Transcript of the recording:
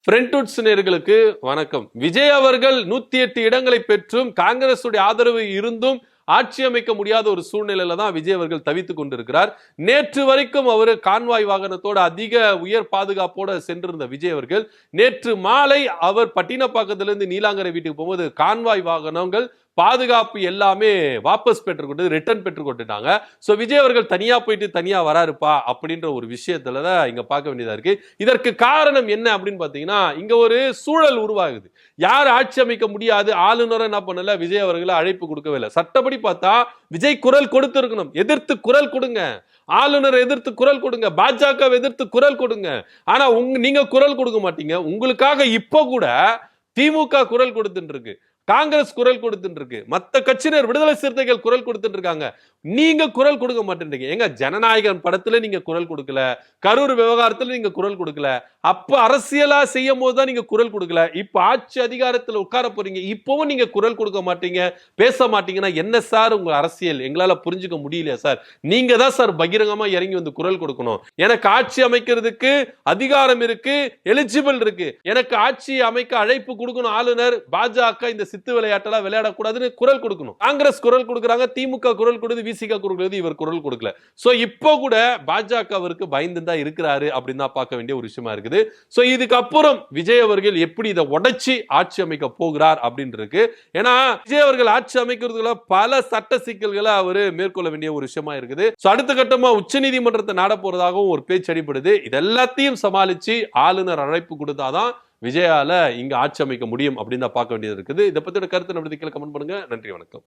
ஃப்ரெண்ட்வுட்ஸ் நேயர்களுக்கு வணக்கம். விஜய் அவர்கள் 108 இடங்களை பெற்றும் காங்கிரஸ் ஆதரவு இருந்தும் ஆட்சி அமைக்க முடியாத ஒரு சூழ்நிலையில தான் விஜய் அவர்கள் தவித்துக் கொண்டிருக்கிறார். நேற்று வரைக்கும் அவர் கான்வாய் வாகனத்தோட அதிக உயர் பாதுகாப்போட சென்றிருந்த விஜய் அவர்கள் நேற்று மாலை அவர் பட்டினப்பாக்கத்திலிருந்து நீலாங்கரை வீட்டுக்கு போகும்போது கான்வாய் வாகனங்கள் பாதுகாப்பு எல்லாமே வாபஸ் பெற்றுக்கொண்டு ரிட்டர்ன் பெற்றுக்கொண்டுட்டாங்க. சோ விஜய் அவர்கள் தனியா போயிட்டு தனியா வராருப்பா அப்படின்ற ஒரு விஷயத்துலதான் இங்க பார்க்க வேண்டியதா இருக்கு. இதற்கு காரணம் என்ன அப்படின்னு பாத்தீங்கன்னா, இங்க ஒரு சூழல் உருவாகுது. யார் ஆட்சி அமைக்க முடியாது, ஆளுநர் என்ன பண்ணல, விஜய் அவர்களை அழைப்பு கொடுக்கவே இல்லை. சட்டப்படி பார்த்தா விஜய் குரல் கொடுத்திருக்கணும், எதிர்த்து குரல் கொடுங்க, ஆளுநர் எதிர்த்து குரல் கொடுங்க, பாஜக எதிர்த்து குரல் கொடுங்க. ஆனா நீங்க குரல் கொடுக்க மாட்டீங்க. உங்களுக்காக இப்ப கூட திமுக குரல் கொடுத்துட்டு இருக்கு, காங்கிரஸ் குரல் கொடுத்துட்டு இருக்கு, மத்த கட்சியினர் விடுதலை சிறுத்தைகள் குரல் கொடுத்துட்டு இருக்காங்க. நீங்க குரல் கொடுக்க மாட்டேன்றீங்க. எங்க ஜனநாயகன் படத்துல நீங்க குரல் கொடுக்கல, கரூர் விவகாரத்துல நீங்க குரல் கொடுக்கல, அப்ப அரசியலா செய்யும் போதுதான் நீங்க குரல் கொடுக்கல. இப்ப ஆட்சி அதிகாரத்துல உட்கார போறீங்க, இப்பவும் நீங்க குரல் கொடுக்க மாட்டீங்க, பேச மாட்டீங்கன்னா என்ன சார் உங்க அரசியல்? எங்களால புரிஞ்சுக்க முடியலையா சார்? நீங்க தான் சார் பகிரங்கமா இறங்கி வந்து குரல் கொடுக்கணும். எனக்கு ஆட்சி அமைக்கிறதுக்கு அதிகாரம் இருக்கு, எலிஜிபிள் இருக்கு, எனக்கு ஆட்சி அமைக்க அழைப்பு கொடுக்கணும் ஆளுநர். பாஜக இந்த சித்து விளையாட்டெல்லாம் விளையாடக்கூடாதுன்னு குரல் கொடுக்கணும். காங்கிரஸ் குரல் கொடுக்குறாங்க, திமுக குரல் கொடுக்குது, விசிக குரல், இவர் குரல் கொடுக்கல. சோ இப்போ கூட பாஜக அவருக்கு பயந்து தான் இருக்கிறாரு அப்படின்னு தான் பார்க்க வேண்டிய ஒரு விஷயமா இருக்குது. சோ இதுக்கு அப்புறம் விஜய் அவர்கள் எப்படி இதை உடைச்சி ஆட்சி அமைக்க போகிறார் அப்படின்னு இருக்கு. ஏன்னா விஜய் அவர்கள் ஆட்சி அமைக்கிறதுல பல சட்ட சிக்கல்களை அவர் மேற்கொள்ள வேண்டிய ஒரு விஷயமா இருக்குது. சோ அடுத்த கட்டமா உச்ச நீதிமன்றத்தை நாட போறதாகவும் ஒரு பேச்சு அடிப்படுது. இது எல்லாத்தையும் சமாளிச்சு ஆளுநர் அழைப்பு கொடுத்தாதான் விஜயால இங்க ஆட்சி அமைக்க முடியும் அப்படின்னு தான் பார்க்க வேண்டியது இருக்குது. இதை பத்தின கருத்து நம்ம கீழே கமெண்ட் பண்ணுங்க. நன்றி, வணக்கம்.